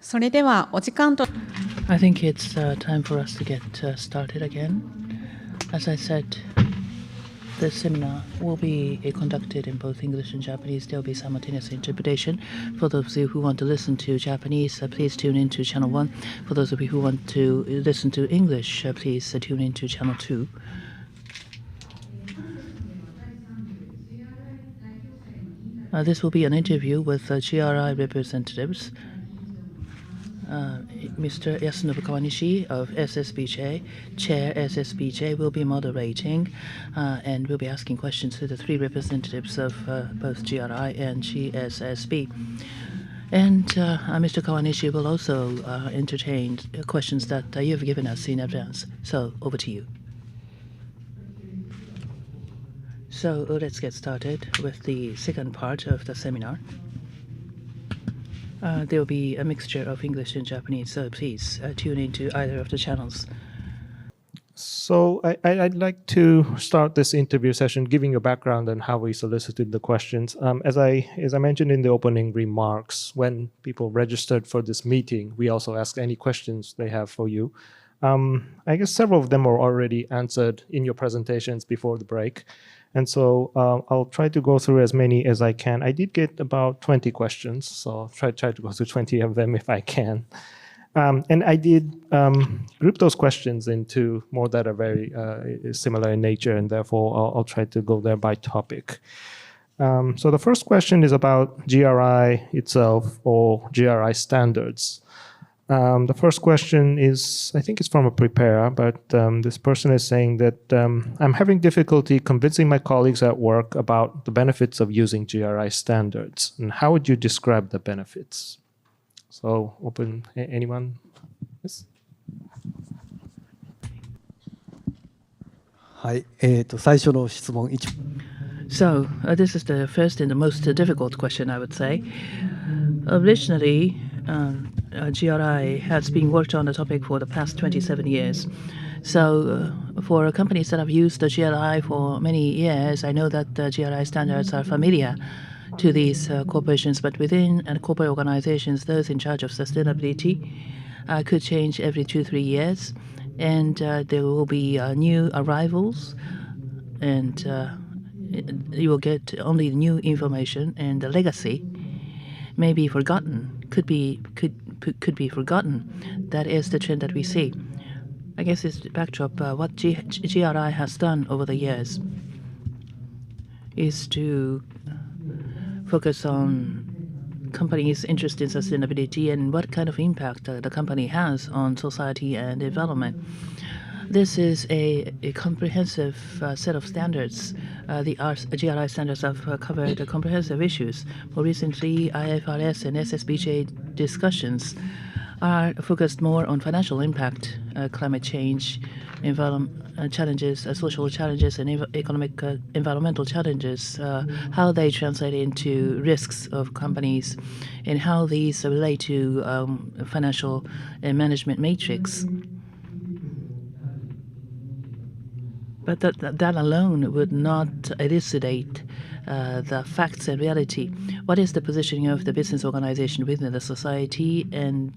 それではお時間と I think it's time for us to get started again. As I said, the seminar will be conducted in both English and Japanese. There will be simultaneous interpretation. For those of you who want to listen to Japanese, please tune into channel 1. For those of you who want to listen to English, please tune into channel 2. This will be an interview with GRI representatives. Mr. Yasunobu Kawanishi of SSBJ, Chair SSBJ, will be moderating and will be asking questions to the three representatives of both GRI and GSSB. And Mr. Kawanishi will also entertain questions that you have given us in advance. So, over to you. So, let's get started with the second part of the seminar. There will be a mixture of English and Japanese, so please tune into either of the channels. So I'd like to start this interview session giving a background on how we solicited the questions. As I mentioned in the opening remarks, when people registered for this meeting, we also asked any questions they have for you. I guess several of them were already answered in your presentations before the break. And so I'll try to go through as many as I can. I did get about 20 questions, so I'll try to go through 20 of them if I can. And I did group those questions into more that are very similar in nature, and therefore I'll try to go there by topic. So the first question is about GRI itself or GRI standards. The first question is, I think it's from a preparer, but this person is saying that I'm having difficulty convincing my colleagues at work about the benefits of using GRI standards. And how would you describe the benefits? So, open, anyone? Yes? はい、最初の質問1。So, this is the first and the most difficult question, I would say. Originally, GRI has been worked on the topic for the past 27 years. So, for companies that have used the GRI for many years, I know that the GRI standards are familiar to these corporations, but within corporate organizations, those in charge of sustainability could change every 2-3 years, and there will be new arrivals, and you will get only new information, and the legacy may be forgotten, could be forgotten. That is the trend that we see. I guess it's the backdrop. What GRI has done over the years is to focus on companies' interest in sustainability and what kind of impact the company has on society and development. This is a comprehensive set of standards. The GRI standards have covered comprehensive issues. More recently, IFRS and SSBJ discussions are focused more on financial impact, climate change, challenges, social challenges, and economic environmental challenges, how they translate into risks of companies, and how these relate to financial and management matrix. But that alone would not elucidate the facts and reality. What is the positioning of the business organization within the society? And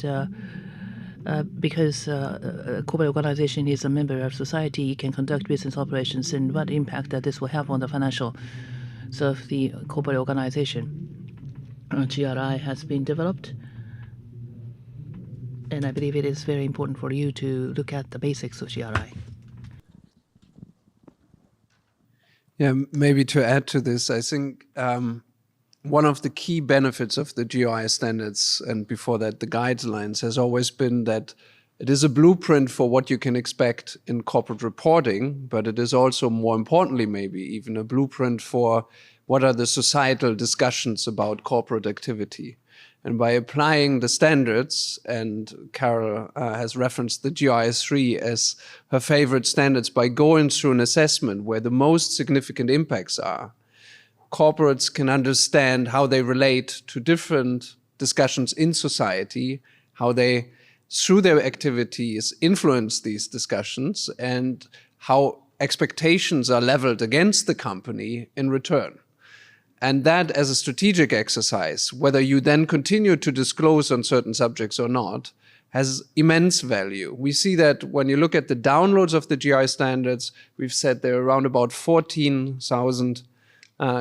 because a corporate organization is a member of society, it can conduct business operations, and what impact that this will have on the financials of the corporate organization. GRI has been developed, and I believe it is very important for you to look at the basics of GRI. Yeah, maybe to add to this, I think one of the key benefits of the GRI standards and before that the guidelines has always been that it is a blueprint for what you can expect in corporate reporting, but it is also, more importantly, maybe even a blueprint for what are the societal discussions about corporate activity. And by applying the standards, and Carol has referenced the GRI3 as her favorite standards, by going through an assessment where the most significant impacts are, corporates can understand how they relate to different discussions in society, how they, through their activities, influence these discussions, and how expectations are leveled against the company in return. And that as a strategic exercise, whether you then continue to disclose on certain subjects or not, has immense value. We see that when you look at the downloads of the GRI standards, we've said there are around about 14,000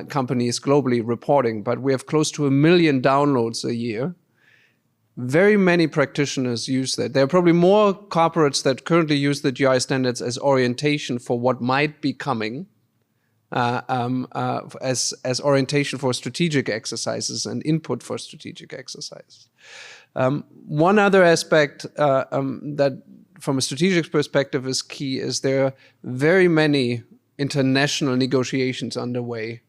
companies globally reporting, but we have close to 1 million downloads a year. Very many practitioners use that. There are probably more corporates that currently use the GRI standards as orientation for what might be coming, as orientation for strategic exercises and input for strategic exercises. One other aspect that from a strategic perspective is key is there are very many international negotiations underway.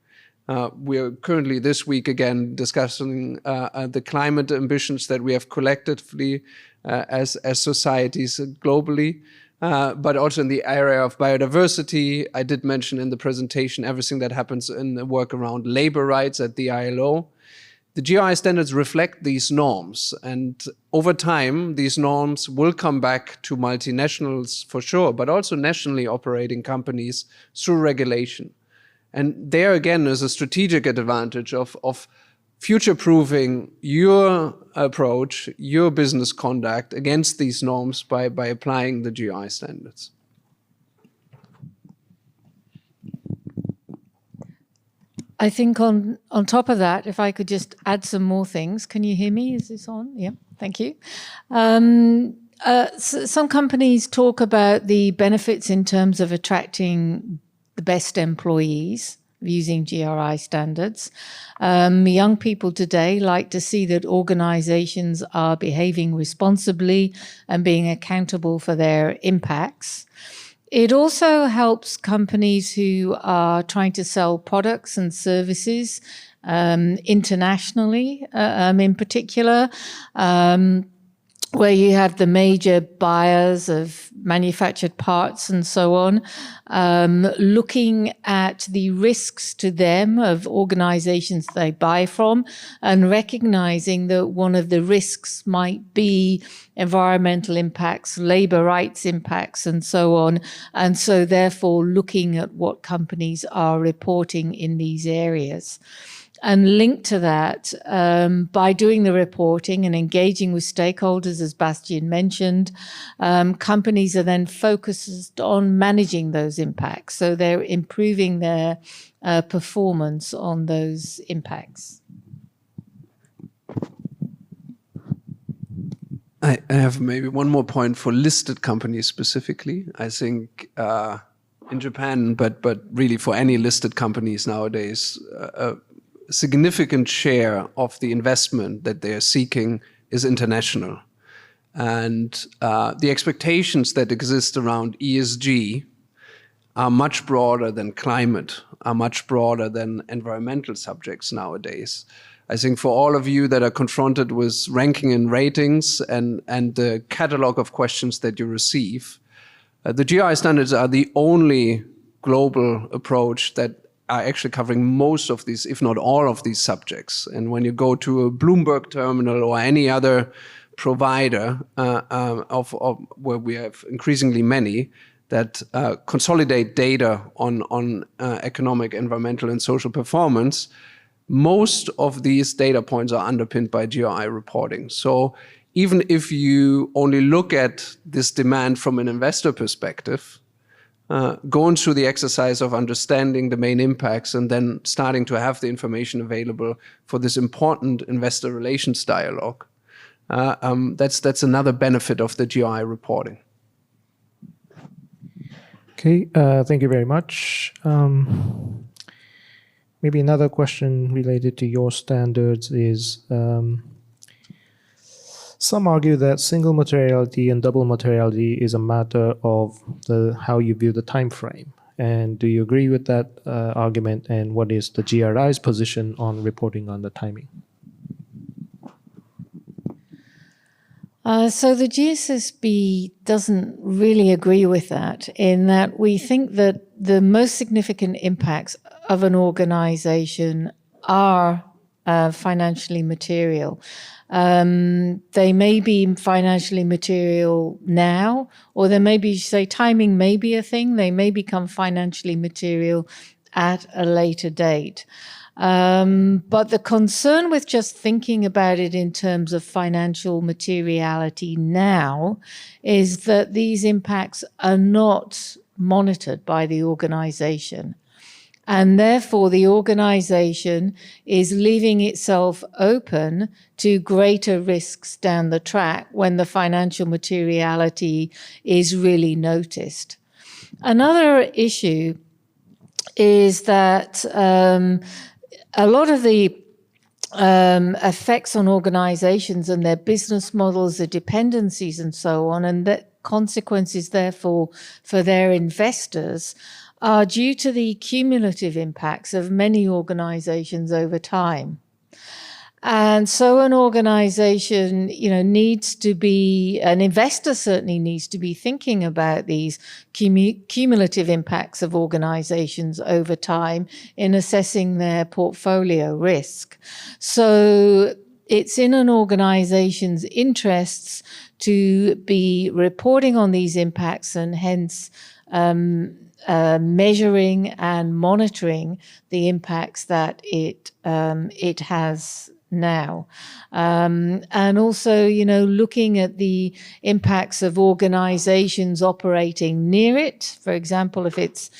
We're currently this week again discussing the climate ambitions that we have collectively as societies globally, but also in the area of biodiversity. I did mention in the presentation everything that happens in the work around labor rights at the ILO. The GRI standards reflect these norms, and over time, these norms will come back to multinationals for sure, but also nationally operating companies through regulation. And there again is a strategic advantage of future-proofing your approach, your business conduct against these norms by applying the GRI standards. I think on top of that, if I could just add some more things. Can you hear me? Is this on? Yeah, thank you. Some companies talk about the benefits in terms of attracting the best employees using GRI standards. Young people today like to see that organizations are behaving responsibly and being accountable for their impacts. It also helps companies who are trying to sell products and services internationally, in particular, where you have the major buyers of manufactured parts and so on, looking at the risks to them of organizations they buy from and recognizing that one of the risks might be environmental impacts, labor rights impacts, and so on. And so therefore looking at what companies are reporting in these areas. And linked to that, by doing the reporting and engaging with stakeholders, as Bastian mentioned, companies are then focused on managing those impacts. So they're improving their performance on those impacts. I have maybe one more point for listed companies specifically. I think in Japan, but really for any listed companies nowadays, significant share of the investment that they are seeking is international. And the expectations that exist around ESG are much broader than climate, are much broader than environmental subjects nowadays. I think for all of you that are confronted with ranking and ratings and the catalog of questions that you receive, the GRI standards are the only global approach that are actually covering most of these, if not all of these subjects. And when you go to a Bloomberg terminal or any other provider of where we have increasingly many that consolidate data on economic, environmental, and social performance, most of these data points are underpinned by GRI reporting. So even if you only look at this demand from an investor perspective, going through the exercise of understanding the main impacts and then starting to have the information available for this important investor relations dialogue, that's another benefit of the GRI reporting. Okay, thank you very much. Maybe another question related to your standards is, some argue that single materiality and double materiality is a matter of how you view the time frame. And do you agree with that argument? And what is the GRI's position on reporting on the timing? So the GSSB doesn't really agree with that, in that we think that the most significant impacts of an organization are financially material. They may be financially material now, or there may be, say, timing may be a thing. They may become financially material at a later date. But the concern with just thinking about it in terms of financial materiality now is that these impacts are not monitored by the organization. And therefore, the organization is leaving itself open to greater risks down the track when the financial materiality is really noticed. Another issue is that a lot of the effects on organizations and their business models, the dependencies and so on, and the consequences, therefore, for their investors are due to the cumulative impacts of many organizations over time. And so an organization, needs to be, an investor certainly needs to be thinking about these cumulative impacts of organizations over time in assessing their portfolio risk. So it's in an organization's interests to be reporting on these impacts and hence measuring and monitoring the impacts that it has now. And also, looking at the impacts of organizations operating near it. For example, if it's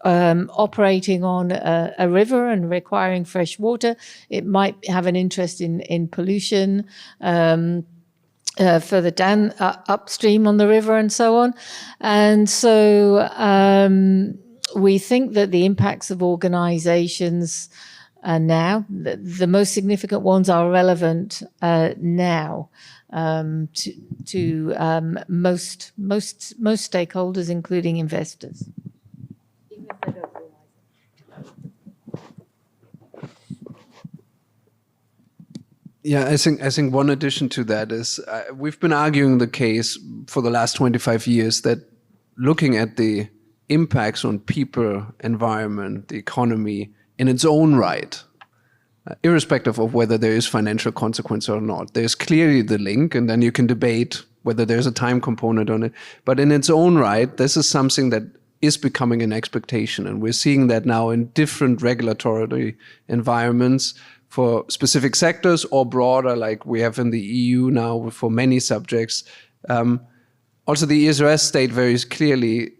operating on a river and requiring fresh water, it might have an interest in pollution, further down upstream on the river and so on. And so we think that the impacts of organizations now, the most significant ones are relevant now to most stakeholders, including investors. Yeah, I think one addition to that is we've been arguing the case for the last 25 years that looking at the impacts on people, environment, the economy in its own right, irrespective of whether there is financial consequence or not, there's clearly the link, and then you can debate whether there's a time component on it. But in its own right, this is something that is becoming an expectation, and we're seeing that now in different regulatory environments for specific sectors or broader, like we have in the EU now for many subjects. Also, the ESRS state very clearly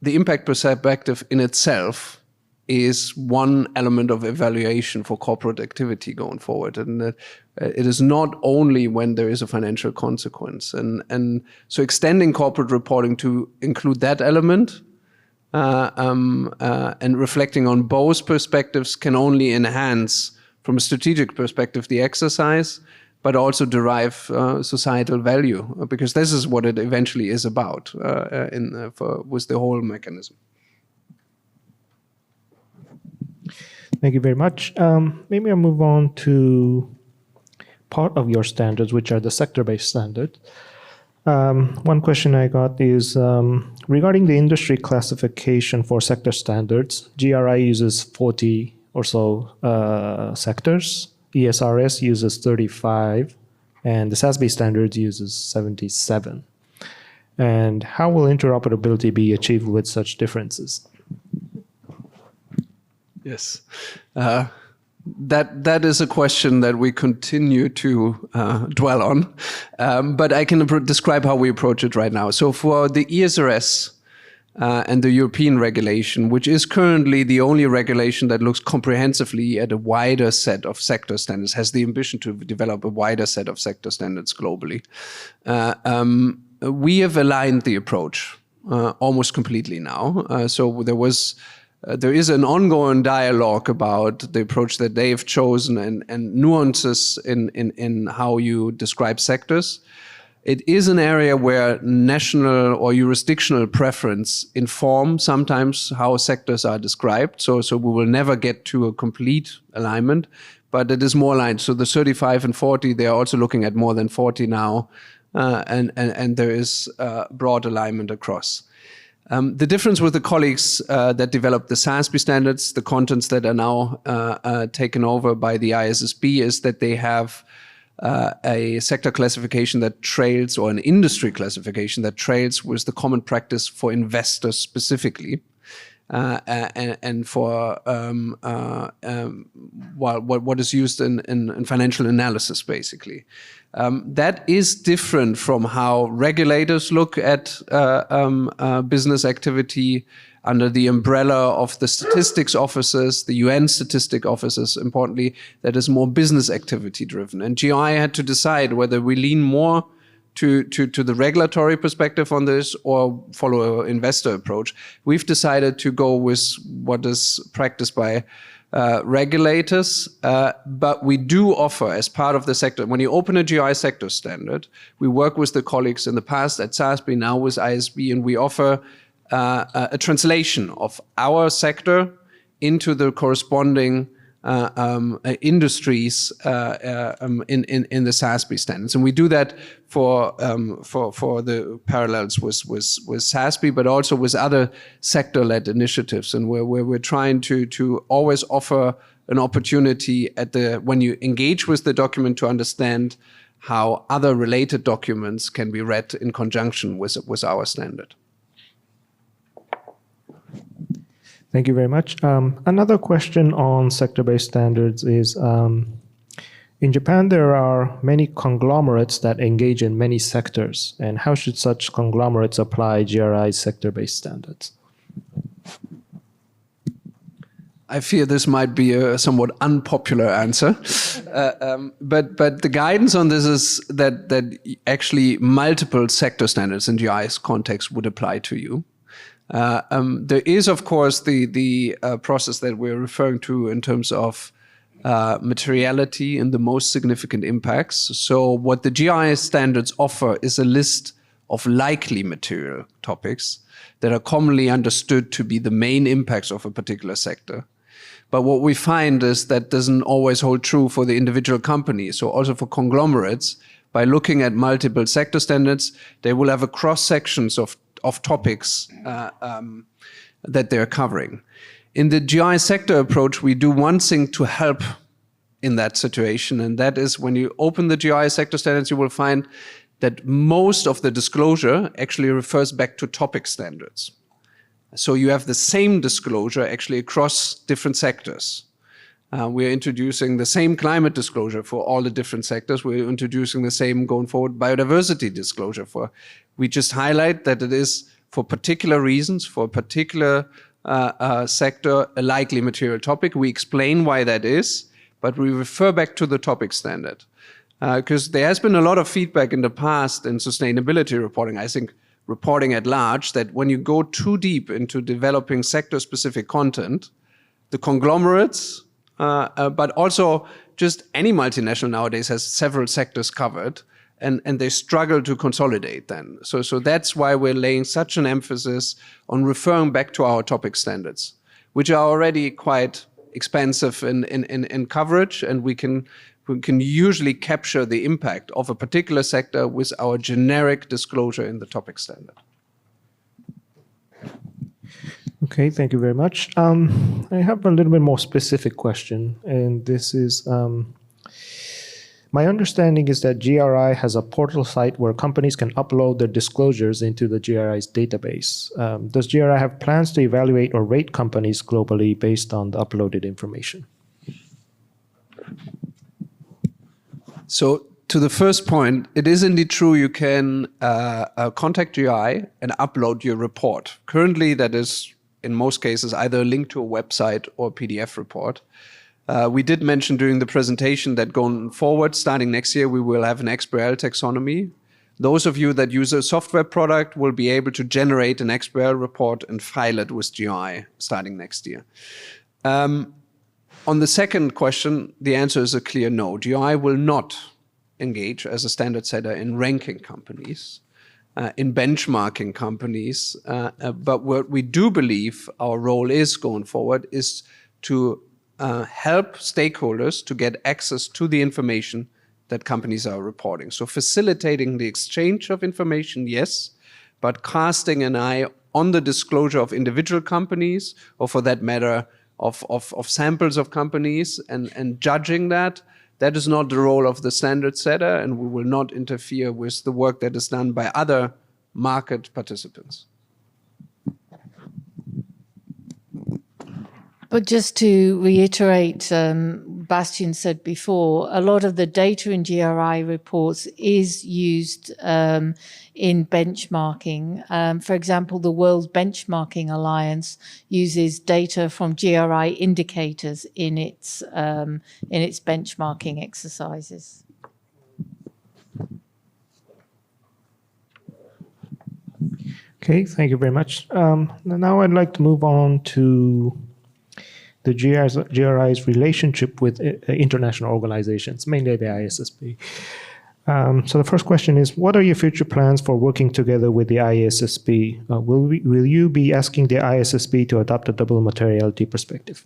the impact perspective in itself is one element of evaluation for corporate activity going forward. And it is not only when there is a financial consequence. And so extending corporate reporting to include that element and reflecting on both perspectives can only enhance, from a strategic perspective, the exercise, but also derive societal value, because this is what it eventually is about with the whole mechanism. Thank you very much. Maybe I'll move on to part of your standards, which are the sector-based standards. One question I got is regarding the industry classification for sector standards. GRI uses 40 or so sectors. ESRS uses 35, and the SSBJ standards uses 77. And how will interoperability be achieved with such differences? Yes, that is a question that we continue to dwell on, but I can describe how we approach it right now. So for the ESRS and the European regulation, which is currently the only regulation that looks comprehensively at a wider set of sector standards, has the ambition to develop a wider set of sector standards globally. We have aligned the approach almost completely now. So there is an ongoing dialogue about the approach that they have chosen and nuances in how you describe sectors. It is an area where national or jurisdictional preference inform sometimes how sectors are described. So we will never get to a complete alignment, but it is more aligned. So the 35 and 40, they are also looking at more than 40 now, and there is broad alignment across. The difference with the colleagues that developed the SSBJ standards, the contents that are now taken over by the ISSB, is that they have a sector classification that trails, or an industry classification that trails with the common practice for investors specifically. and for what is used in financial analysis, basically. That is different from how regulators look at business activity under the umbrella of the statistics offices, the UN statistic offices, importantly, that is more business activity driven. And GRI had to decide whether we lean more to the regulatory perspective on this or follow an investor approach. We've decided to go with what is practiced by regulators, but we do offer as part of the sector, when you open a GRI sector standard, we work with the colleagues in the past at SASB, now with ISB, and we offer a translation of our sector into the corresponding industries in the SASB standards, and we do that for the parallels with SASB, but also with other sector-led initiatives, and where we're trying to always offer an opportunity when you engage with the document to understand how other related documents can be read in conjunction with our standard. Thank you very much. Another question on sector-based standards is, in Japan, there are many conglomerates that engage in many sectors. And how should such conglomerates apply GRI's sector-based standards? I fear this might be a somewhat unpopular answer, but the guidance on this is that actually multiple sector standards in GRI's context would apply to you. There is, of course, the process that we're referring to in terms of materiality and the most significant impacts. So what the GRI standards offer is a list of likely material topics that are commonly understood to be the main impacts of a particular sector. But what we find is that doesn't always hold true for the individual companies. So also for conglomerates, by looking at multiple sector standards, they will have a cross-sections of topics that they're covering. In the GI sector approach, we do one thing to help in that situation, and that is when you open the GI sector standards, you will find that most of the disclosure actually refers back to topic standards. So you have the same disclosure actually across different sectors. We're introducing the same climate disclosure for all the different sectors. We're introducing the same, going forward, biodiversity disclosure for. We just highlight that it is, for particular reasons, for a particular sector, a likely material topic. We explain why that is, but we refer back to the topic standard. Because there has been a lot of feedback in the past in sustainability reporting, I think reporting at large, that when you go too deep into developing sector-specific content, the conglomerates, but also just any multinational nowadays has several sectors covered, and they struggle to consolidate then. So that's why we're laying such an emphasis on referring back to our topic standards, which are already quite expensive in coverage, and we can usually capture the impact of a particular sector with our generic disclosure in the topic standard. Okay, thank you very much. I have a little bit more specific question, and this is, my understanding is that GRI has a portal site where companies can upload their disclosures into the GRI's database. Does GRI have plans to evaluate or rate companies globally based on the uploaded information? So to the first point, it is indeed true you can contact GRI and upload your report. Currently, that is, in most cases, either a link to a website or a PDF report. We did mention during the presentation that going forward, starting next year, we will have an XBRL taxonomy. Those of you that use a software product will be able to generate an XBRL report and file it with GRI starting next year. On the second question, the answer is a clear no. GRI will not engage as a standard setter in ranking companies, in benchmarking companies. But what we do believe our role is going forward is to help stakeholders to get access to the information that companies are reporting. So facilitating the exchange of information, yes, but casting an eye on the disclosure of individual companies, or for that matter, of samples of companies, and judging that is not the role of the standard setter, and we will not interfere with the work that is done by other market participants. But just to reiterate, Bastian said before, a lot of the data in GRI reports is used in benchmarking. For example, the World Benchmarking Alliance uses data from GRI indicators in its benchmarking exercises. Okay, thank you very much. Now I'd like to move on to the GRI's relationship with international organizations, mainly the ISSB. So the first question is, what are your future plans for working together with the ISSB? Will you be asking the ISSB to adopt a double materiality perspective?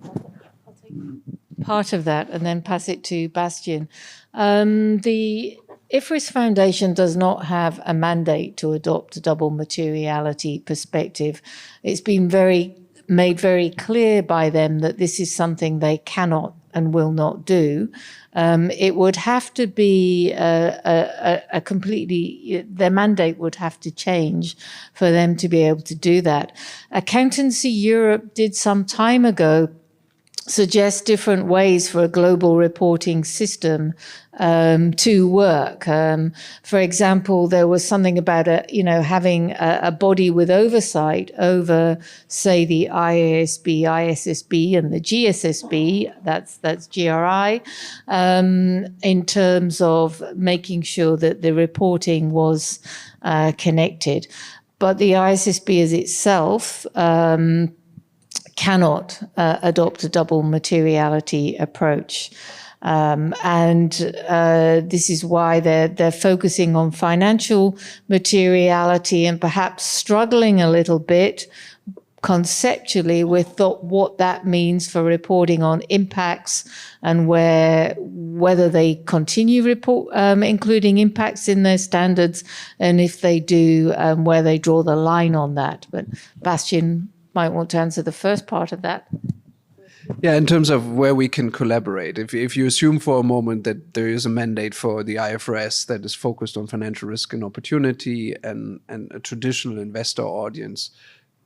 I'll take part of that and then pass it to Bastian. The IFRS Foundation does not have a mandate to adopt a double materiality perspective. It's been made very clear by them that this is something they cannot and will not do. It would have to be a completely, their mandate would have to change for them to be able to do that. Accountancy Europe did some time ago suggest different ways for a global reporting system to work. For example, there was something about having a body with oversight over, say, the IASB, ISSB, and the GSSB. That's GRI, in terms of making sure that the reporting was connected. But the ISSB as itself cannot adopt a double materiality approach. This is why they're focusing on financial materiality and perhaps struggling a little bit conceptually with what that means for reporting on impacts and whether they continue including impacts in their standards, and if they do, where they draw the line on that. But Bastian might want to answer the first part of that. Yeah, in terms of where we can collaborate, if you assume for a moment that there is a mandate for the IFRS that is focused on financial risk and opportunity and a traditional investor audience,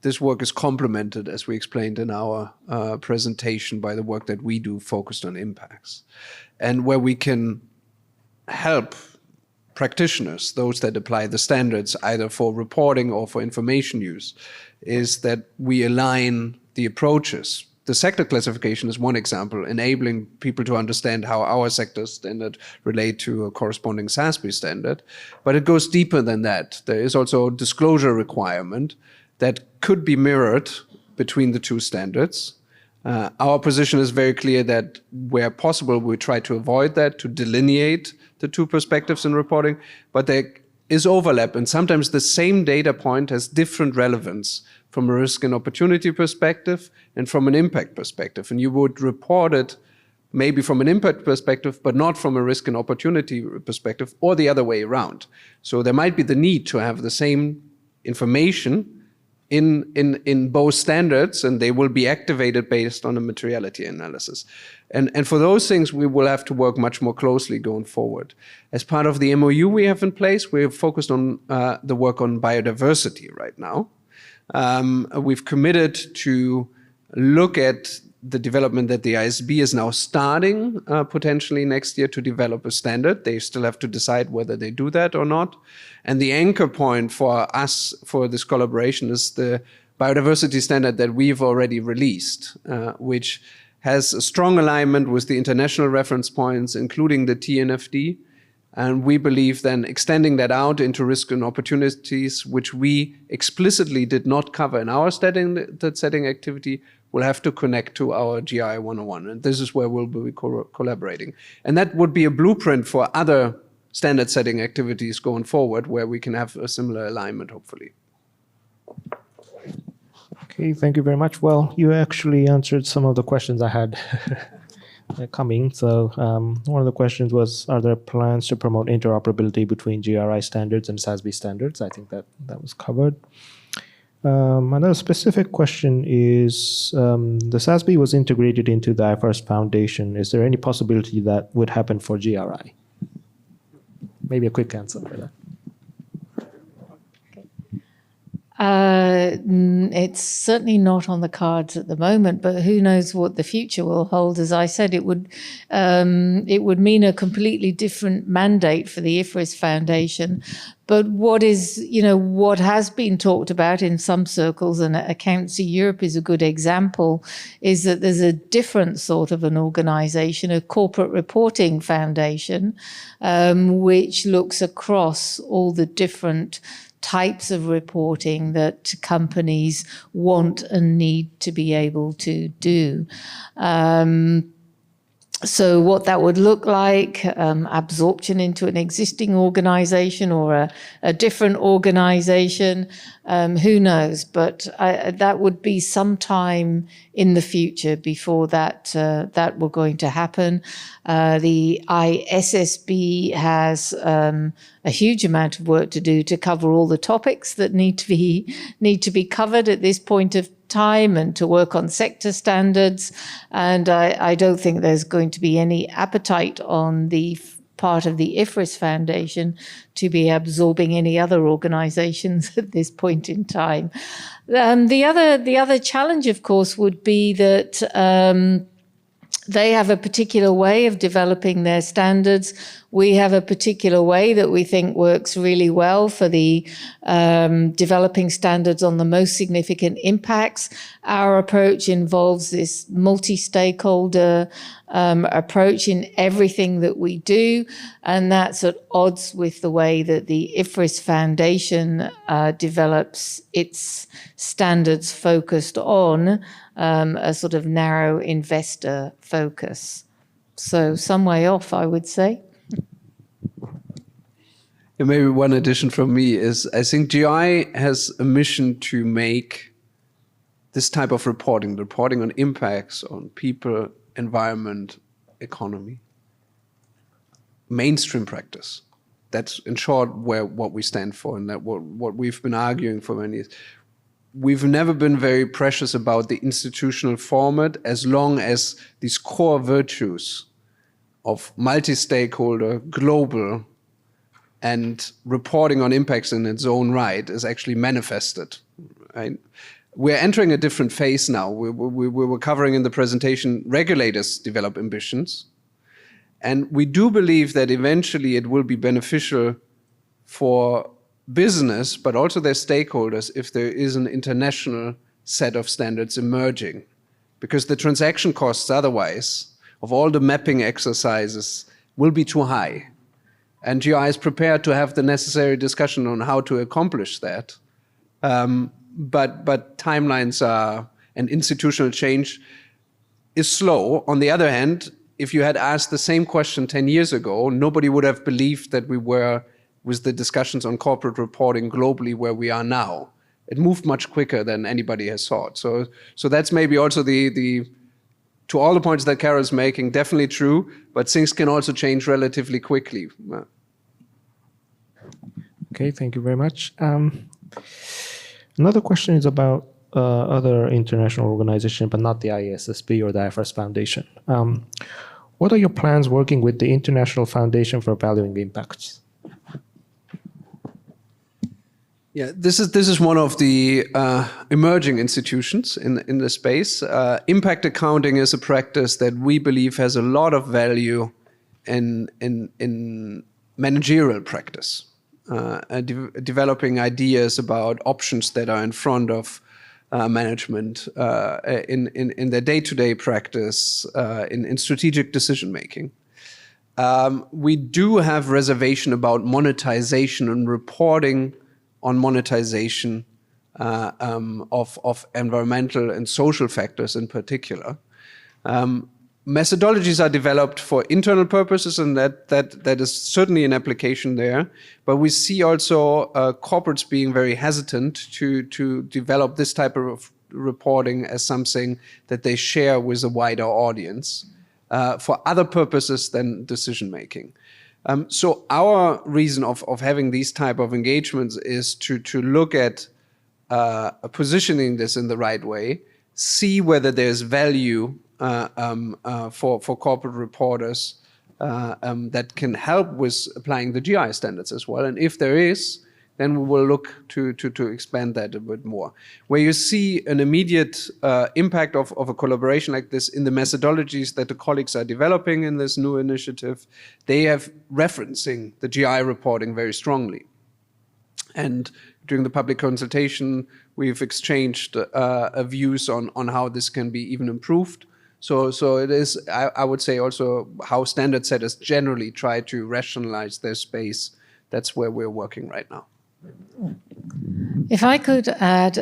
this work is complemented, as we explained in our presentation, by the work that we do focused on impacts. And where we can help practitioners, those that apply the standards either for reporting or for information use, is that we align the approaches. The sector classification is one example, enabling people to understand how our sector standard relate to a corresponding SASB standard. But it goes deeper than that. There is also a disclosure requirement that could be mirrored between the two standards. Our position is very clear that where possible, we try to avoid that, to delineate the two perspectives in reporting, but there is overlap, and sometimes the same data point has different relevance from a risk and opportunity perspective and from an impact perspective. And you would report it maybe from an impact perspective, but not from a risk and opportunity perspective, or the other way around. So there might be the need to have the same information in both standards, and they will be activated based on a materiality analysis. And for those things, we will have to work much more closely going forward. As part of the MOU we have in place, we have focused on the work on biodiversity right now. We've committed to look at the development that the ISB is now starting potentially next year to develop a standard. They still have to decide whether they do that or not. And the anchor point for us for this collaboration is the biodiversity standard that we've already released, which has a strong alignment with the international reference points, including the TNFD. And we believe then extending that out into risk and opportunities, which we explicitly did not cover in our setting activity, will have to connect to our GRI 101. And this is where we'll be collaborating. And that would be a blueprint for other standard setting activities going forward, where we can have a similar alignment, hopefully. Okay, thank you very much. Well, you actually answered some of the questions I had coming. So one of the questions was, are there plans to promote interoperability between GRI standards and SASB standards? I think that was covered. Another specific question is, the SASB was integrated into the IFRS Foundation. Is there any possibility that would happen for GRI? Maybe a quick answer for that. It's certainly not on the cards at the moment, but who knows what the future will hold. As I said, it would mean a completely different mandate for the IFRS Foundation. But what has been talked about in some circles, and Accountancy Europe is a good example, is that there's a different sort of an organization, a corporate reporting foundation, which looks across all the different types of reporting that companies want and need to be able to do. So what that would look like, absorption into an existing organization or a different organization, who knows? But that would be sometime in the future before that were going to happen. The ISSB has a huge amount of work to do to cover all the topics that need to be covered at this point of time, and to work on sector standards. And I don't think there's going to be any appetite on the part of the IFRS Foundation to be absorbing any other organizations at this point in time. The other challenge, of course, would be that they have a particular way of developing their standards. We have a particular way that we think works really well for the developing standards on the most significant impacts. Our approach involves this multi-stakeholder approach in everything that we do, and that's at odds with the way that the IFRS Foundation develops its standards focused on a sort of narrow investor focus. So some way off, I would say. Yeah, maybe one addition from me is I think GRI has a mission to make this type of reporting on impacts on people, environment, economy, mainstream practice. That's in short what we stand for, and that what we've been arguing for many years. We've never been very precious about the institutional format as long as these core virtues of multi-stakeholder, global, and reporting on impacts in its own right is actually manifested. Right? We're entering a different phase now. We were covering in the presentation, regulators develop ambitions. And we do believe that eventually it will be beneficial for business, but also their stakeholders, if there is an international set of standards emerging. Because the transaction costs otherwise of all the mapping exercises will be too high. And GRI is prepared to have the necessary discussion on how to accomplish that. But timelines are, and institutional change is slow. On the other hand, if you had asked the same question 10 years ago, nobody would have believed that we were with the discussions on corporate reporting globally where we are now. It moved much quicker than anybody has thought. So that's maybe also the to all the points that Carol's making, definitely true, but things can also change relatively quickly. Okay, thank you very much. Another question is about other international organizations, but not the ISSB or the IFRS Foundation. What are your plans working with the International Foundation for Valuing Impacts? Yeah, this is one of the emerging institutions in the space. Impact accounting is a practice that we believe has a lot of value in managerial practice, developing ideas about options that are in front of management in their day-to-day practice, in strategic decision making. We do have reservation about monetization and reporting on monetization of environmental and social factors in particular. Methodologies are developed for internal purposes, and that is certainly an application there. But we see also corporates being very hesitant to develop this type of reporting as something that they share with a wider audience for other purposes than decision making. So our reason of having these type of engagements is to look at positioning this in the right way, see whether there's value for corporate reporters that can help with applying the GI standards as well. And if there is, then we will look to expand that a bit more. Where you see an immediate impact of a collaboration like this in the methodologies that the colleagues are developing in this new initiative, they have referencing the GI reporting very strongly. And during the public consultation, we've exchanged views on how this can be even improved. So it is, I would say, also how standard setters generally try to rationalize their space. That's where we're working right now. If I could add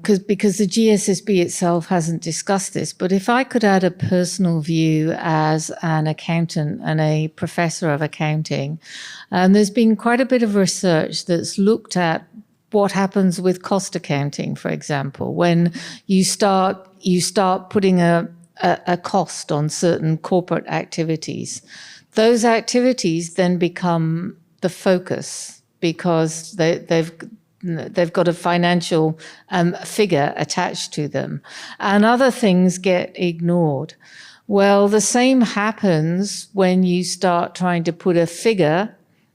because the GSSB itself hasn't discussed this, but if I could add a personal view as an accountant and a professor of accounting, there's been quite a bit of research that's looked at what happens with cost accounting, for example, when you start putting a cost on certain corporate activities. Those activities then become the focus because they've got a financial figure attached to them, and other things get ignored. Well, the same happens when you start trying to put a figure,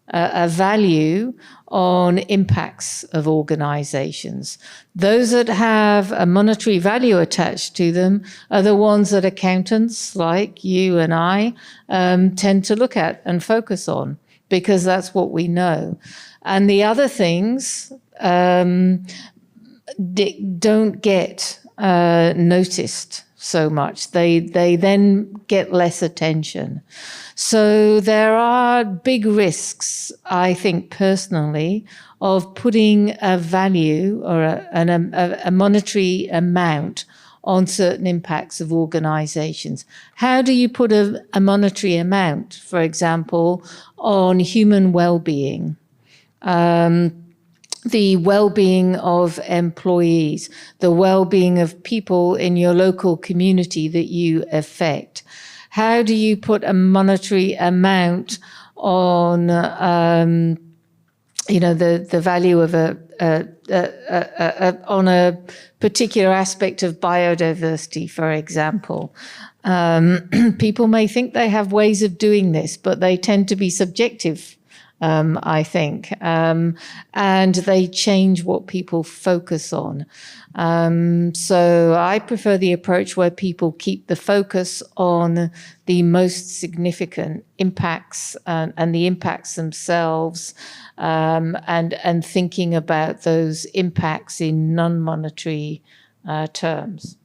a value on impacts of organizations. Those that have a monetary value attached to them are the ones that accountants like you and I tend to look at and focus on, because that's what we know. And the other things don't get noticed so much. They then get less attention. So there are big risks, I think personally, of putting a value or a monetary amount on certain impacts of organizations. How do you put a monetary amount, for example, on human well-being? The well-being of employees, the well-being of people in your local community that you affect. How do you put a monetary amount on, the value of on a particular aspect of biodiversity, for example? People may think they have ways of doing this, but they tend to be subjective. I think, and they change what people focus on. So I prefer the approach where people keep the focus on the most significant impacts and the impacts themselves, and thinking about those impacts in non-monetary terms.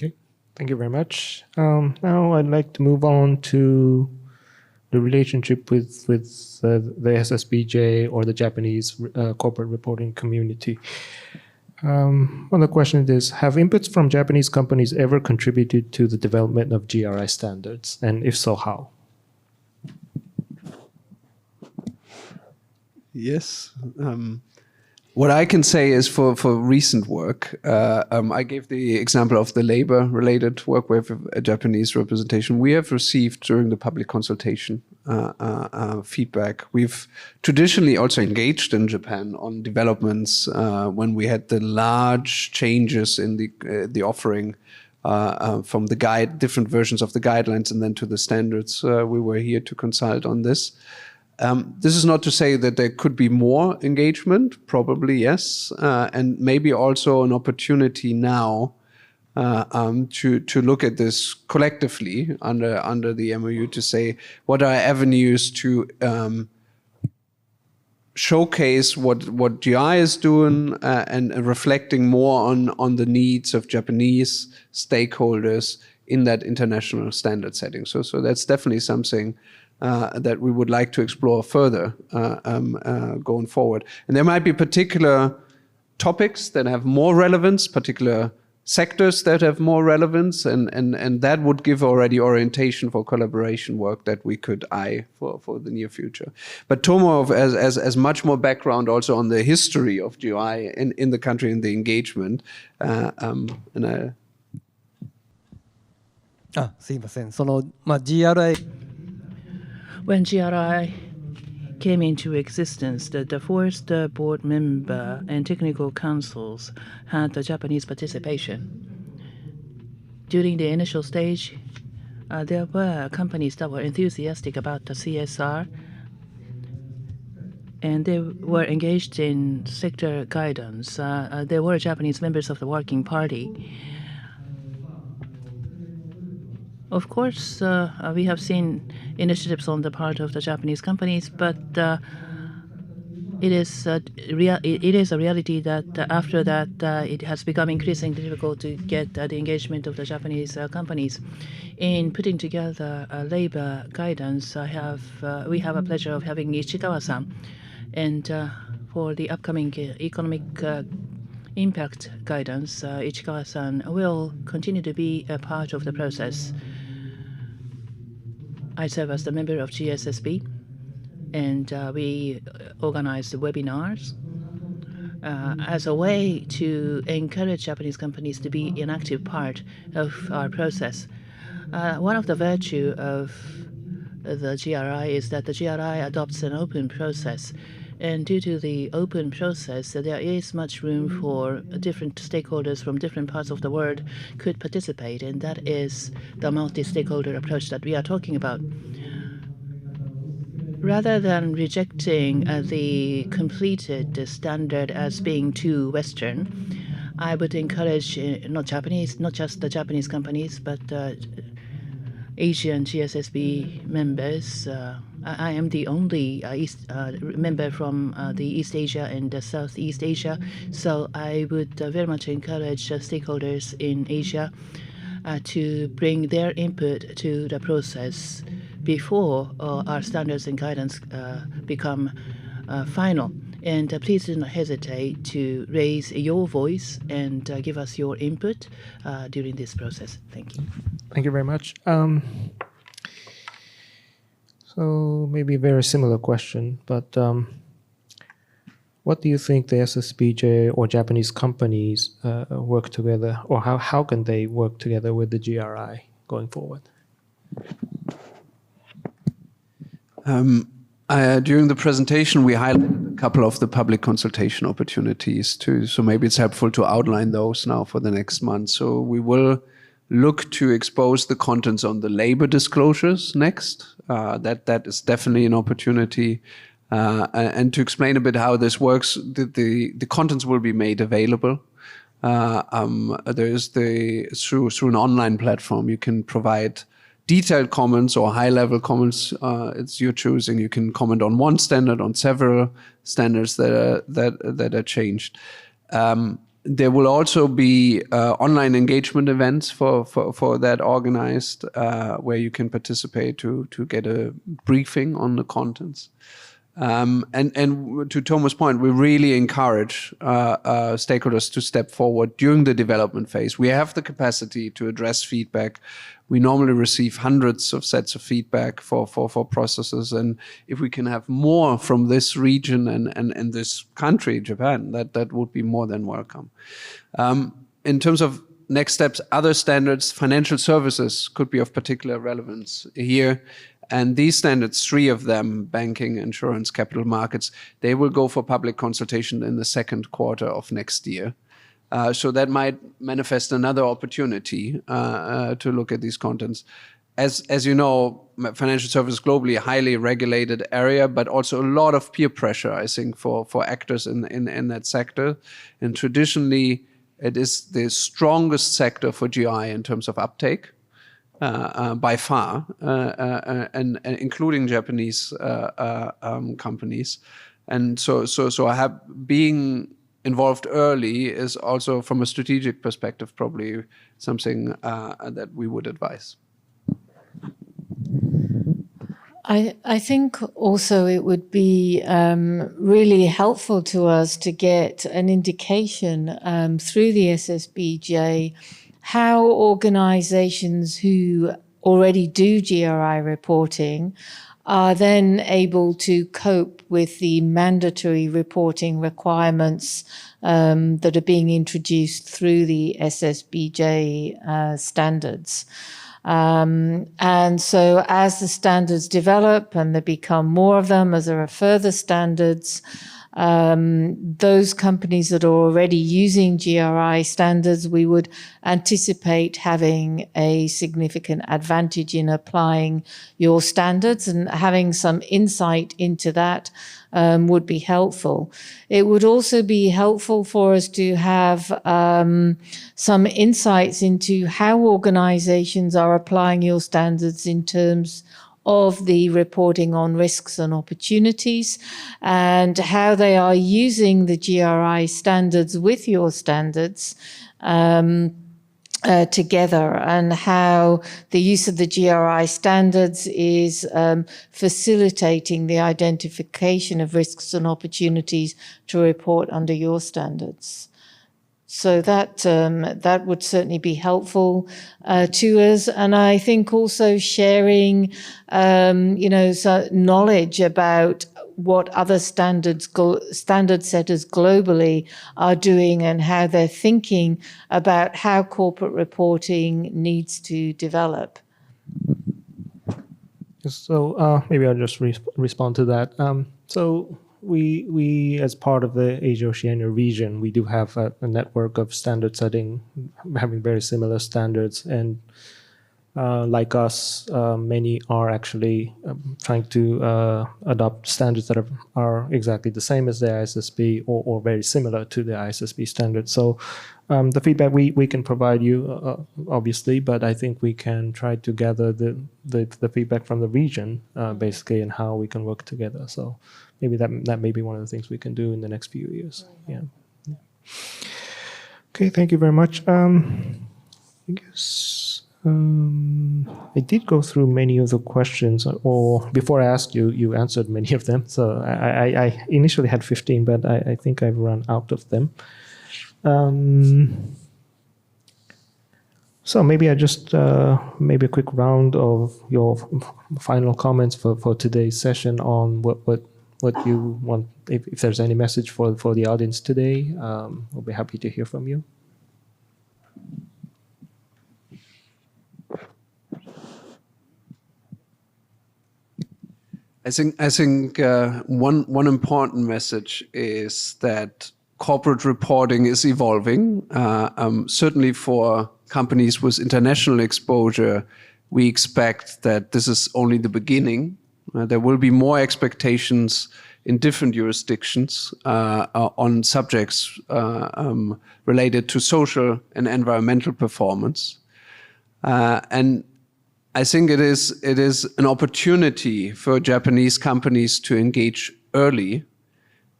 Okay, thank you very much. Now I'd like to move on to the relationship with the SSBJ or the Japanese corporate reporting community. One of the questions is, have inputs from Japanese companies ever contributed to the development of GRI standards? And if so, how? Yes. What I can say is for recent work, I gave the example of the labor-related work with a Japanese representation. We have received during the public consultation feedback. We've traditionally also engaged in Japan on developments when we had the large changes in the offering from the different versions of the guidelines and then to the standards. We were here to consult on this. This is not to say that there could be more engagement, probably yes, and maybe also an opportunity now to look at this collectively under the MOU to say what are avenues to showcase what GI is doing and reflecting more on the needs of Japanese stakeholders in that international standard setting. So that's definitely something that we would like to explore further going forward. And there might be particular topics that have more relevance, particular sectors that have more relevance, and that would give already orientation for collaboration work that we could eye for the near future. But Tomo as much more background also on the history of GI in the country and the engagement. すいません。GRI When GRI came into existence, the first board member and technical councils had the Japanese participation. During the initial stage, there were companies that were enthusiastic about the CSR, and they were engaged in sector guidance. There were Japanese members of the Working Party. Of course, we have seen initiatives on the part of the Japanese companies, but it is a reality that after that it has become increasingly difficult to get the engagement of the Japanese companies. In putting together labor guidance, we have a pleasure of having Ishikawa-san, and for the upcoming economic impact guidance, Ichikawa-san will continue to be a part of the process. I serve as the member of GSSB, and we organize webinars as a way to encourage Japanese companies to be an active part of our process. One of the virtues of the GRI is that the GRI adopts an open process. And due to the open process, there is much room for different stakeholders from different parts of the world could participate. And that is the multi-stakeholder approach that we are talking about. Rather than rejecting the completed standard as being too Western, I would encourage not just the Japanese companies, but Asian GSSB members. I am the only member from the East Asia and Southeast Asia, so I would very much encourage stakeholders in Asia to bring their input to the process before our standards and guidance become final. And please do not hesitate to raise your voice and give us your input during this process. Thank you. Thank you very much. So maybe a very similar question, but what do you think the SSBJ or Japanese companies work together, or how can they work together with the GRI going forward? During the presentation, we highlighted a couple of the public consultation opportunities too. So maybe it's helpful to outline those now for the next month. So we will look to expose the contents on the labor disclosures next. That is definitely an opportunity. And to explain a bit how this works, the contents will be made available. There is through an online platform, you can provide detailed comments or high-level comments. It's your choosing. You can comment on one standard, on several standards that are changed. There will also be online engagement events for that organized, where you can participate to get a briefing on the contents. And to Thomas' point, we really encourage stakeholders to step forward during the development phase. We have the capacity to address feedback. We normally receive hundreds of sets of feedback for processes. And if we can have more from this region and this country, Japan, that would be more than welcome. In terms of next steps, other standards, financial services could be of particular relevance here. And these standards, 3 of them, banking, insurance, capital markets, they will go for public consultation in the second quarter of next year. So that might manifest another opportunity to look at these contents. As you know, financial services globally a highly regulated area, but also a lot of peer pressure, I think, for actors in that sector. And traditionally, it is the strongest sector for GI in terms of uptake. By far, and including Japanese companies, and so being involved early is also, from a strategic perspective, probably something that we would advise. I think also it would be really helpful to us to get an indication through the SSBJ how organizations who already do GRI reporting are then able to cope with the mandatory reporting requirements that are being introduced through the SSBJ standards. And so as the standards develop and there become more of them, as there are further standards, those companies that are already using GRI standards, we would anticipate having a significant advantage in applying your standards, and having some insight into that would be helpful. It would also be helpful for us to have some insights into how organizations are applying your standards in terms of the reporting on risks and opportunities, and how they are using the GRI standards with your standards together, and how the use of the GRI standards is facilitating the identification of risks and opportunities to report under your standards. So that would certainly be helpful to us, and I think also sharing, knowledge about what other standard setters globally are doing, and how they're thinking about how corporate reporting needs to develop. So maybe I'll just respond to that. So we as part of the Asia-Oceania region, we do have a network of standard setting, having very similar standards, and like us, many are actually trying to adopt standards that are exactly the same as the ISSB, or very similar to the ISSB standards. So the feedback we can provide you, obviously, but I think we can try to gather the feedback from the region, basically, and how we can work together. So maybe that may be one of the things we can do in the next few years. Yeah. Okay, thank you very much. I guess I did go through many of the questions, or before I asked you, you answered many of them. So I initially had 15, but I think I've run out of them. So maybe I just maybe a quick round of your final comments for today's session on what you want. If there's any message for the audience today, we'll be happy to hear from you. I think one important message is that corporate reporting is evolving. Certainly for companies with international exposure, we expect that this is only the beginning. There will be more expectations in different jurisdictions on subjects related to social and environmental performance. And I think it is an opportunity for Japanese companies to engage early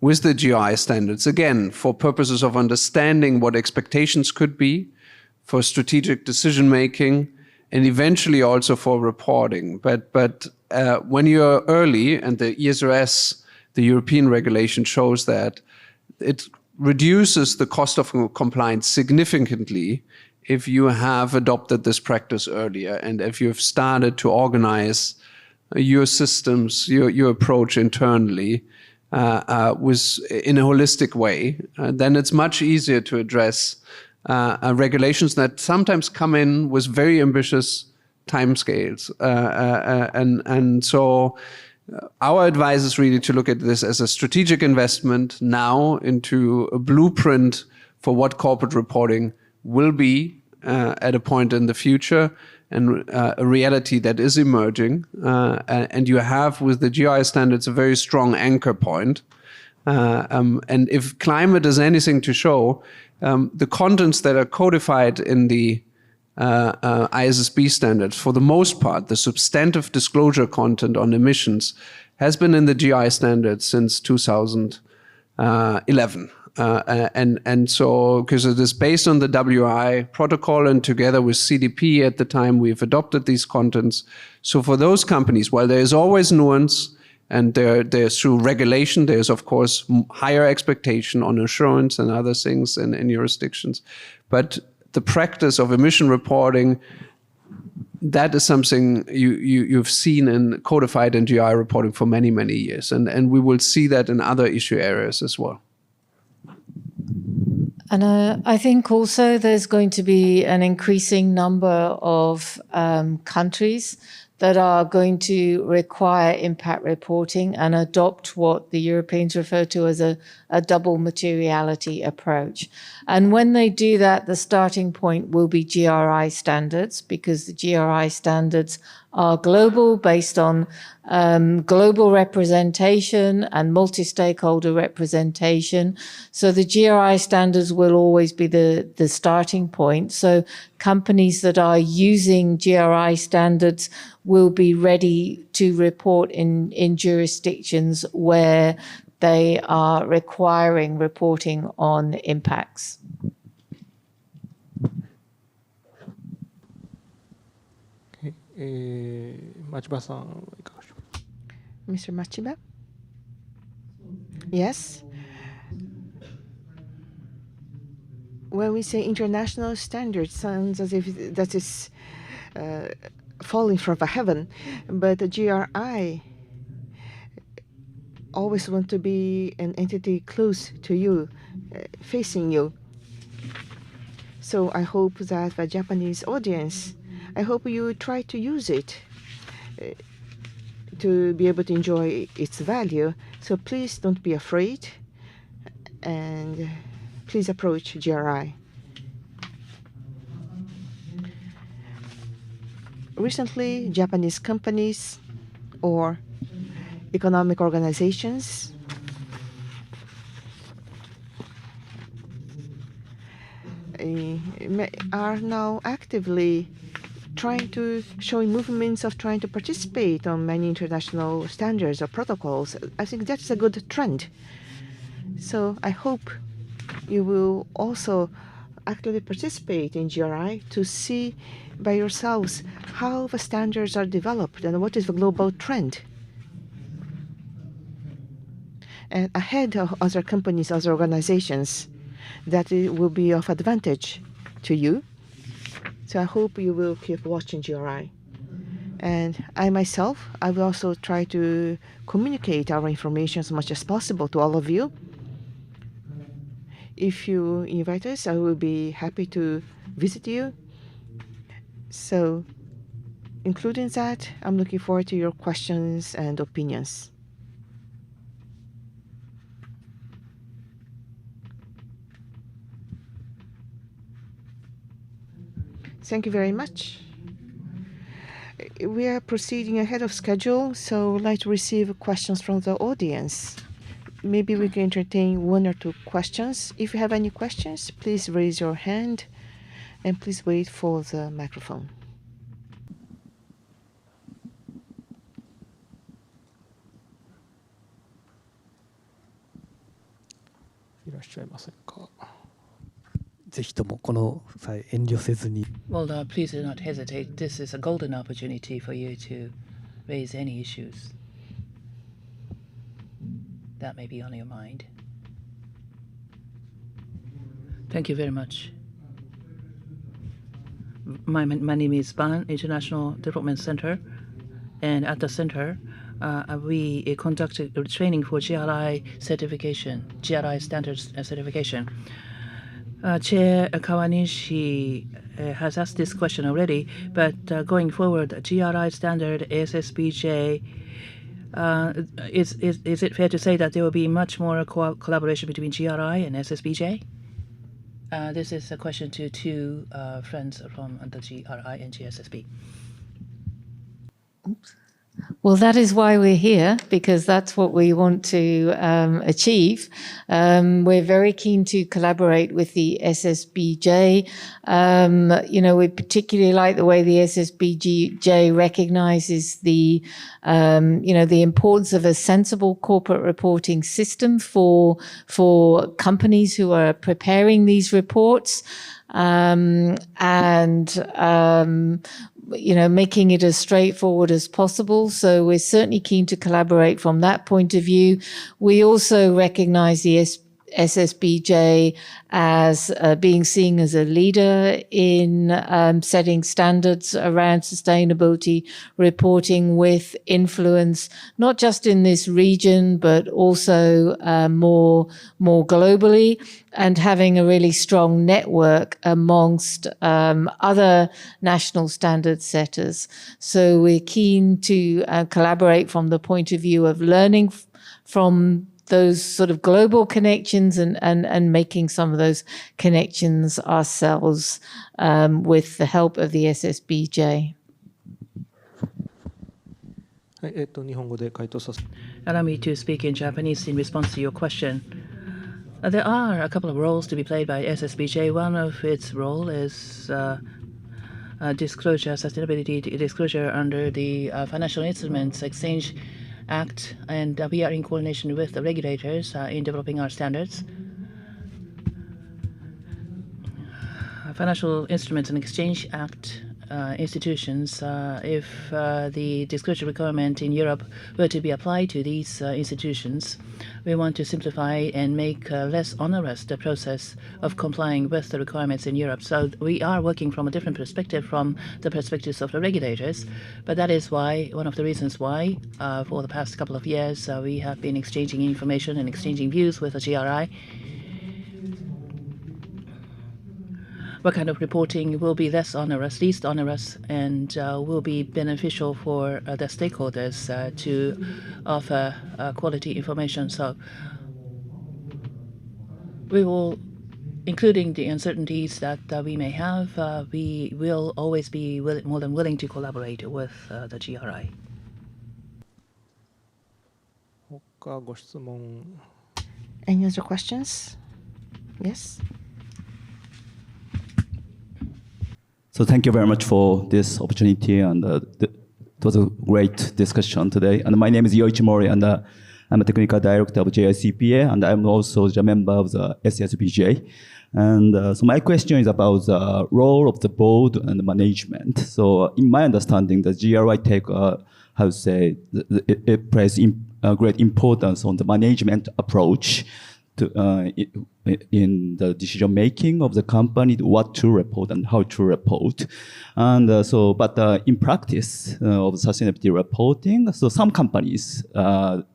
with the GRI standards, again, for purposes of understanding what expectations could be, for strategic decision-making, and eventually also for reporting. But when you're early, and the ESRS, the European regulation, shows that, it reduces the cost of compliance significantly if you have adopted this practice earlier, and if you've started to organize your systems, your approach internally in a holistic way, then it's much easier to address regulations that sometimes come in with very ambitious timescales. And so our advice is really to look at this as a strategic investment now into a blueprint for what corporate reporting will be at a point in the future, and a reality that is emerging. And you have, with the GRI standards, a very strong anchor point. And if climate is anything to show, the contents that are codified in the ISSB standards, for the most part, the substantive disclosure content on emissions has been in the GRI standards since 2011. And so, because it is based on the WI protocol, and together with CDP at the time, we've adopted these contents. So for those companies, while there is always nuance, and there's through regulation, there's of course higher expectation on assurance and other things in jurisdictions. But the practice of emission reporting, that is something you've seen in codified in GRI reporting for many, many years. And we will see that in other issue areas as well. And I think also there's going to be an increasing number of countries that are going to require impact reporting and adopt what the Europeans refer to as a double materiality approach. And when they do that, the starting point will be GRI standards, because the GRI standards are global, based on global representation and multi-stakeholder representation. So the GRI standards will always be the starting point. So companies that are using GRI standards will be ready to report in jurisdictions where they are requiring reporting on impacts. Machiba-san, Mr. Machiba? Yes. When we say international standards, sounds as if that is falling from heaven, but the GRI always want to be an entity close to you, facing you. So I hope that the Japanese audience, I hope you try to use it to be able to enjoy its value. So please don't be afraid, and please approach GRI. Recently, Japanese companies or economic organizations are now actively showing movements of trying to participate on many international standards or protocols. I think that's a good trend. So I hope you will also actively participate in GRI to see by yourselves how the standards are developed and what is the global trend. And ahead of other companies, other organizations, that it will be of advantage to you. So I hope you will keep watching GRI. And I myself, I will also try to communicate our information as much as possible to all of you. If you invite us, I will be happy to visit you. So including that, I'm looking forward to your questions and opinions. Thank you very much. We are proceeding ahead of schedule, so I'd like to receive questions from the audience. Maybe we can entertain one or two questions. If you have any questions, please raise your hand and please wait for the microphone. Well, please do not hesitate. This is a golden opportunity for you to raise any issues that may be on your mind. Thank you very much. My name is Ban, International Development Center, and at the center, we conducted training for GRI certification, GRI standards certification. Chair Kawanishi has asked this question already, but going forward, GRI standard, SSBJ, is it fair to say that there will be much more collaboration between GRI and SSBJ? This is a question to two friends from the GRI and GSSB. Oops. Well, that is why we're here, because that's what we want to achieve. We're very keen to collaborate with the SSBJ. We particularly like the way the SSBJ recognizes the importance of a sensible corporate reporting system for companies who are preparing these reports. Making it as straightforward as possible. So we're certainly keen to collaborate from that point of view. We also recognize the SSBJ as being seen as a leader in setting standards around sustainability reporting with influence, not just in this region, but also more globally, and having a really strong network amongst other national standard setters. So we're keen to collaborate from the point of view of learning from those sort of global connections and making some of those connections ourselves with the help of the SSBJ. はい、日本語で回答させて。 Allow me to speak in Japanese in response to your question. There are a couple of roles to be played by SSBJ. One of its role is disclosure, sustainability disclosure under the Financial Instruments Exchange Act, and we are in coordination with the regulators in developing our standards. Financial Instruments and Exchange Act institutions, if the disclosure requirement in Europe were to be applied to these institutions, we want to simplify and make less onerous the process of complying with the requirements in Europe. So we are working from a different perspective from the perspectives of the regulators. But that is why, one of the reasons why, for the past couple of years, we have been exchanging information and exchanging views with the GRI. What kind of reporting will be less onerous, least onerous, and will be beneficial for the stakeholders to offer quality information. So we will, including the uncertainties that we may have, we will always be more than willing to collaborate with the GRI. 他ご質問。 Any other questions? Yes. So thank you very much for this opportunity, and it was a great discussion today. And my name is Yoichi Mori, and I'm a technical director of JICPA, and I'm also the member of the SSBJ. And so my question is about the role of the board and management. So in my understanding, the GRI take, it plays great importance on the management approach to, in the decision making of the company, what to report and how to report. And in practice of sustainability reporting, so some companies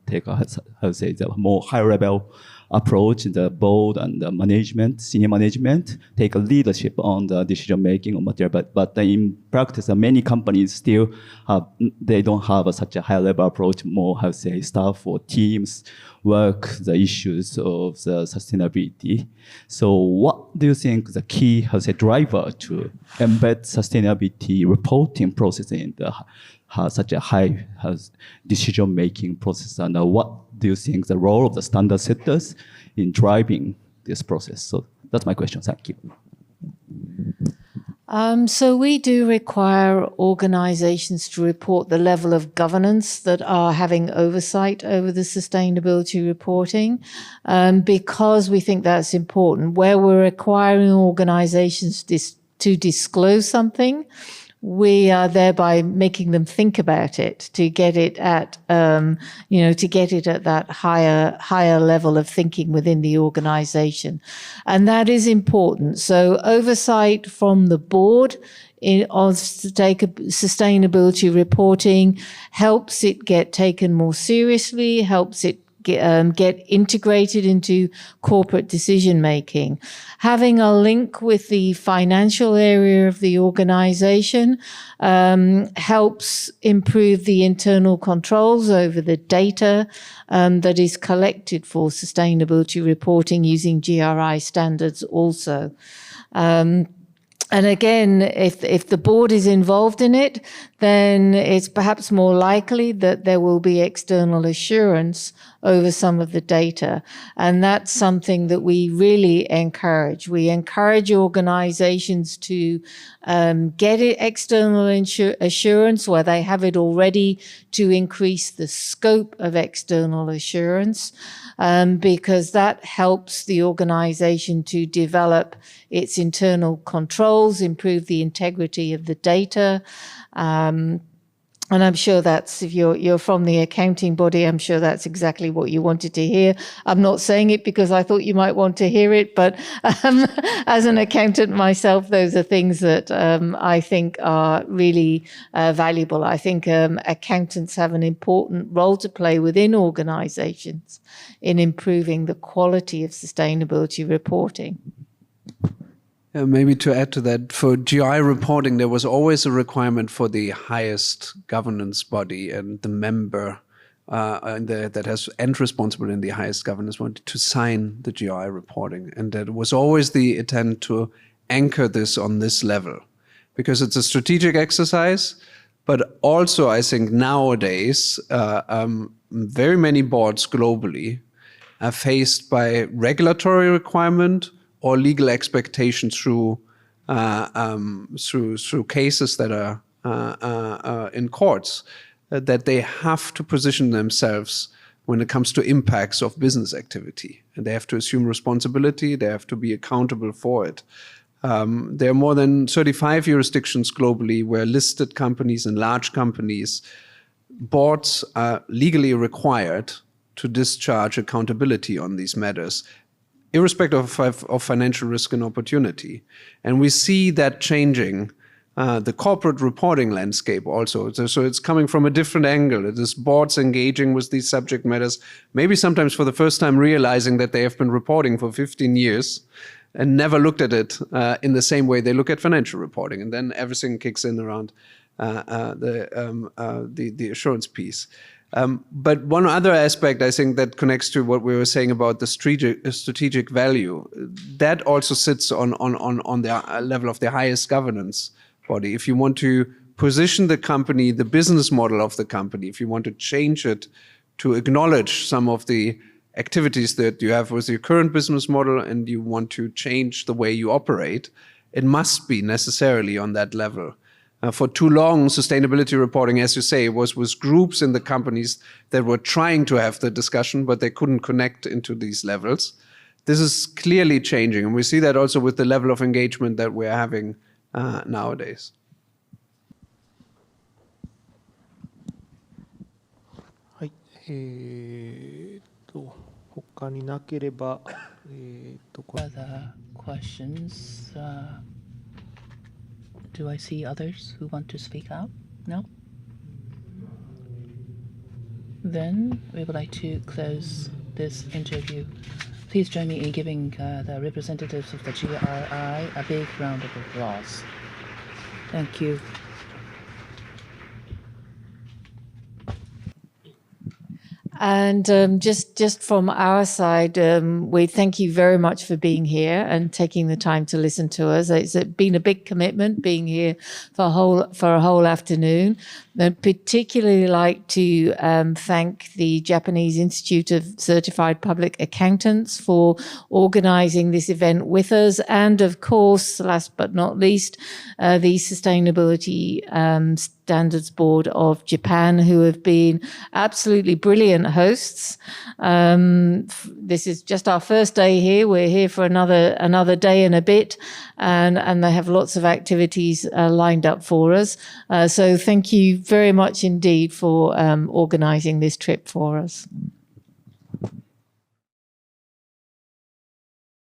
take the more high level approach. The board and the management, senior management, take a leadership on the decision making of material. But in practice, many companies still they don't have such a high level approach. More staff or teams work the issues of the sustainability. So, what do you think the key driver to embed sustainability reporting process in the such a high decision making process, and what do you think the role of the standard setters in driving this process? So that's my question. Thank you. So we do require organizations to report the level of governance that are having oversight over the sustainability reporting, because we think that's important. Where we're requiring organizations to disclose something, we are thereby making them think about it to get it at, to get it at that higher level of thinking within the organization. And that is important. So oversight from the board of sustainability reporting helps it get taken more seriously, helps it get integrated into corporate decision making. Having a link with the financial area of the organization helps improve the internal controls over the data that is collected for sustainability reporting using GRI standards also. And again, if the board is involved in it, then it's perhaps more likely that there will be external assurance over some of the data. And that's something that we really encourage. We encourage organizations to get external assurance where they have it already, to increase the scope of external assurance, because that helps the organization to develop its internal controls, improve the integrity of the data, And I'm sure that's, if you're from the accounting body, I'm sure that's exactly what you wanted to hear. I'm not saying it because I thought you might want to hear it, but as an accountant myself, those are things that I think are really valuable. I think accountants have an important role to play within organizations in improving the quality of sustainability reporting. Maybe to add to that, for GRI reporting, there was always a requirement for the highest governance body and the member that has end responsible in the highest governance body to sign the GRI reporting. And that was always the intent to anchor this on this level, because it's a strategic exercise. But also, I think nowadays, very many boards globally are faced by regulatory requirement or legal expectation through cases that are in courts, that they have to position themselves when it comes to impacts of business activity. And they have to assume responsibility, they have to be accountable for it. There are more than 35 jurisdictions globally where listed companies and large companies, boards are legally required to discharge accountability on these matters, irrespective of financial risk and opportunity. And we see that changing the corporate reporting landscape also. So it's coming from a different angle. It is boards engaging with these subject matters, maybe sometimes for the first time realizing that they have been reporting for 15 years and never looked at it in the same way they look at financial reporting. And then everything kicks in around the assurance piece. But one other aspect, I think, that connects to what we were saying about the strategic value, that also sits on the level of the highest governance body. If you want to position the company, the business model of the company, if you want to change it to acknowledge some of the activities that you have with your current business model and you want to change the way you operate, it must be necessarily on that level. For too long, sustainability reporting, as you say, was with groups in the companies that were trying to have the discussion, but they couldn't connect into these levels. This is clearly changing, and we see that also with the level of engagement that we're having nowadays. はい、他になければ、Other questions? Do I see others who want to speak out? No? Then we would like to close this interview. Please join me in giving the representatives of the GRI a big round of applause. Thank you. And just from our side, we thank you very much for being here and taking the time to listen to us. It's been a big commitment being here for a whole afternoon. I'd particularly like to thank the Japanese Institute of Certified Public Accountants for organizing this event with us. And of course, last but not least, the Sustainability Standards Board of Japan, who have been absolutely brilliant hosts. This is just our first day here. We're here for another day and a bit, and they have lots of activities lined up for us. So thank you very much indeed for organizing this trip for us.